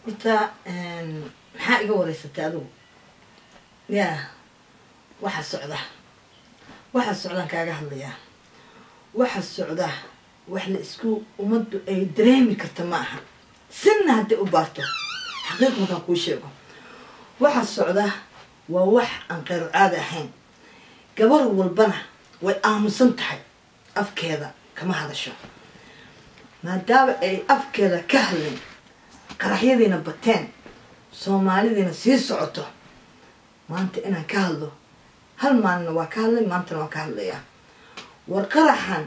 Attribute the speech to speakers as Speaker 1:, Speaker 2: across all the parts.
Speaker 1: انت maxaa iga wareysatay adigu yaa waxa socdaan kaaga hadlayaa waxa socda wax la isku umadu ay dareemi karto ma aha sinna hadii u baarto xaqiiq ma ku sheego waxa socda waa wax aan qeyr caadi ahayn gabar walbana way aamusan tahay afkeeda kama hadasho maadaama ay afkeeda ka hadleen qaraxyadiina bateen Soomaalidina sii socoto maanta inaan ka hadlo hal maalin waa ka hadlay maanta waa ka hadlaya war qaraxan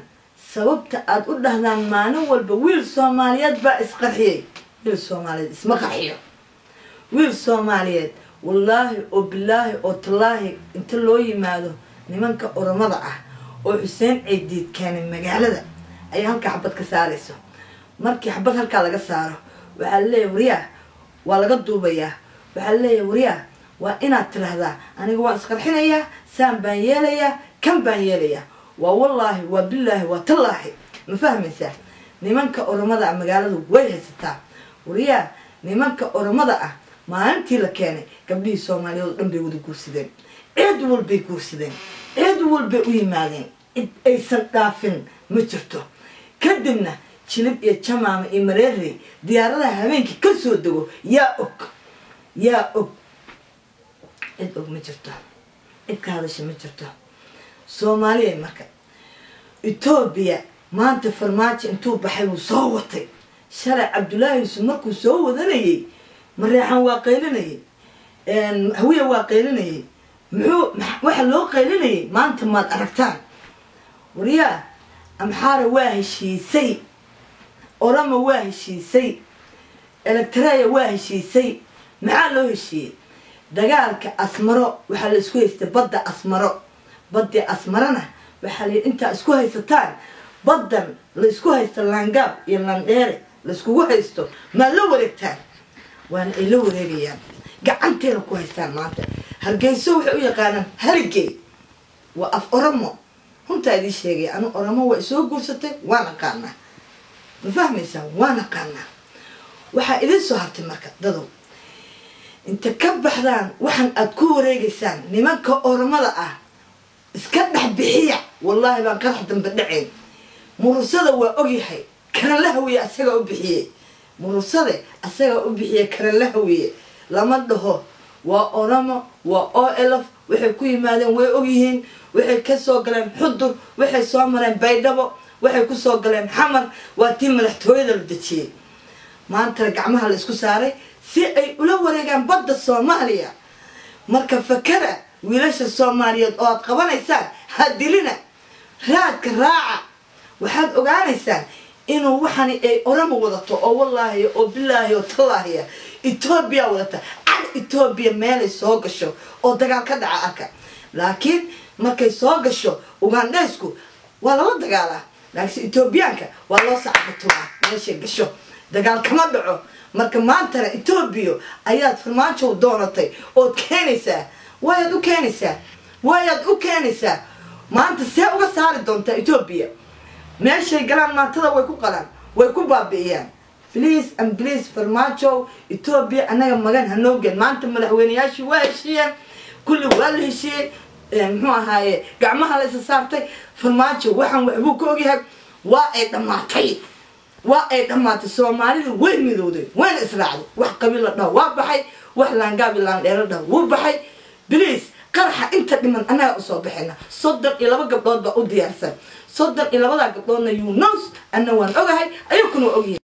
Speaker 1: sababta aad u dhahdaan maalin walba wiil Soomaaliyeed baa isqarxiyay wiil Soomaaliyeed isma qarxiyo wiil Soomaaliyeed wallahi oo billahi oo tallaahi inta loo yimaado nimanka Oromada ah oo Xuseen Ciidiid keenay magaalada ay halka xabad ka saarayso markii xabad halka laga saaro waxa leeyahay wariyaa waa laga duubayaa waxa leeyahay wariyaa waa inaad tiraahdaa aniga waan isqarxinayaa saan baan yeelayaa kan baan yeelayaa waa wallahi waa billahi waa tallaahi ma fahmaysaa nimanka Oromada magaalada way haysataa wariyaa nimanka Oromada ah maalintii la keenay gabdhihii Soomaaliyeed dhan bay wada guursadeen cid walbay guursadeen cid walbay u yimaadeen aysan dhaafin ma jirto kadibna jilib iyo jamaama iyo mareeri diyaaradaha habeenkii ka soo dago yaa og cid og ma jirto cid ka hadasha ma jirto Soomaaliya marka Itoobiya maanta farmaajo intuu baxay uu soo watay shalay Cabdullaahi Yusuf markuu soo wadanayay mareexan waa qaylinayay hawiya waa qaylinayay waxa loo qaylinayay maanta maad aragtaan wariyaa amxaara waa heshiisay Oromo waa heshiisay Electraya waa heshiisay maxaa loo heshiiyay dagaalka Asmaro waxa la isku haystay badda Asmaro badda Asmarana waxa la inta isku haysataan baddan la isku haysto Laangaab iyo Laandheere la isku haysto ma la wareegtaan waan ay la wareegayaan gacanteena ku haystaan maanta Hargeysa waxa u yaqaanaan Hargey waa af Oromo hunta idin sheegay anu Oromo waa soo guursatay waan aqaana ma fahmaysaa waan aqaana waxa idin soo hartay marka dado inta ka baxdaan waxan aad ku wareegaysaan nimanka Oromada ah iska dhaxbixiya wallahi baan qarax dambe dhaceen murusada waa ogyahay kana la hawiye asaga u bixiyay murusada asaga u bixiyay kana la hawiye lama dhaho waa Oromo waa OLF waxay ku yimaadeen way ogyihiin waxay ka soo galeen xudur waxay soo mareen Baydhabo waxay ku soo galeen xamar waa tii madaxtooyada la dajiyay maanta gacmaha la isku saaray si ay ula wareegaan badda Soomaaliya marka fakara wiilasha Soomaaliyeed oo aad qabanaysaan hadilina raadka raaca waxaad ogaanaysaan inuu waxani ay Oromo wadato oo wallahi oo billahi oo tallaahi Itoobiya wadata Itoobiya meel ay soo gasho oo dagaal ka dhaca arka laakiin markay soo gasho Ugandaysku waa la dagaalaa laakiin Itoobiyaanka waa loo sacbataa meesha gasho dagaal kama dhaco marka maanta Itoobiya ayaad farmaajo doonatay oo keenaysaa waad u keenaysaa maanta see uga saari doontaa Itoobiya meeshay galaan maantada way ku qalaan way ku baabi'iyaan please and please farmaajo Itoobiya anaga magan hanoogan maanta madaxweynayaashii waa heshiiyeen kulli waa la heshiiyay muxuu ahaaye gacmaha la isa saartay farmaajo waxaan waxbuu ka ogyahay waa ay dhamaatay Soomaalidu way midowday waan israacday wax qabiil la dhaw waa baxay wax Laangaab iyo Laandheere dhaw wuu baxay please qaraxa inta dhiman anaga u soo bixina 32 gabdhood baa u diyaarsan 32 gabdhoodna you know ana waan ogahay ayuu kuna ogyahay